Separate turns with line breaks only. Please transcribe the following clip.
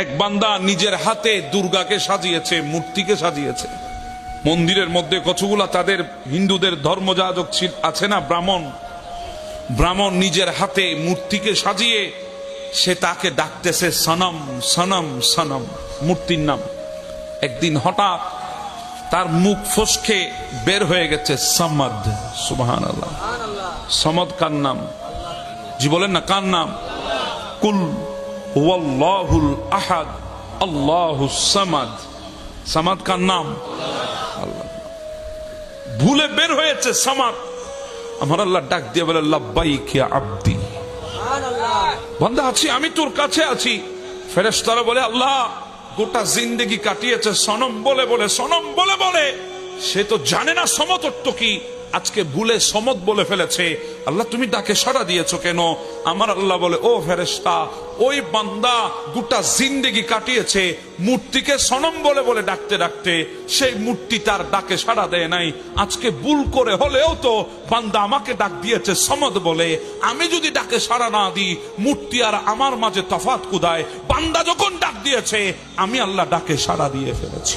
এক বান্দা নিজের হাতে দুর্গাকে সাজিয়েছে, মূর্তিকে সাজিয়েছে। মন্দিরের মধ্যে কতগুলা তাদের হিন্দুদের ধর্মযাজক আছে না, ব্রাহ্মণ নিজের হাতে মূর্তিকে সাজিয়ে সে তাকে ডাকতেছে সনম সনম সনম, মূর্তির নাম। একদিন হঠাৎ তার মুখ ফসকে বের হয়ে গেছে সমদ। সুবহানাল্লাহ। সমদ কার নাম? জি বলেন না, কার নাম? কুল হুয়াল্লাহুল আহাদ আল্লাহুস সামাদ। সামাদ কার নাম? আল্লাহ। ভুলে বের হয়েছে সামাদ। আমার আল্লাহ ডাক দিয়ে বলে লাব্বাইক ইয়া আব্দি, বান্দা আছি, আমি তোর কাছে আছি। ফেরেশতারা বলে আল্লাহ গোটা জিন্দেগি কাটিয়েছে সনম বলে বলে, সনম বলে বলে, সে তো জানে না সমত অর্থ কি। আজকে ভুলে সমত বলে ফেলেছে। আল্লাহ তুমি ডাকে সাড়া দিয়েছো কেন? আমার আল্লাহ বলে ও ফেরেশতা, ওই বান্দা গোটা জিন্দেগি কাটিয়েছে মূর্তিকে সনম বলে বলে ডাকতে ডাকতে, সেই মূর্তি তার ডাকে সাড়া দেয় নাই। আজকে ভুল করে হলেও তো বান্দা আমাকে ডাক দিয়েছে সমদ বলে। আমি যদি ডাকে সাড়া না দিই, মূর্তি আর আমার মাঝে তফাৎ কোথায়? বান্দা যখন ডাক দিয়েছে, আমি আল্লাহ ডাকে সাড়া দিয়ে ফেলেছি।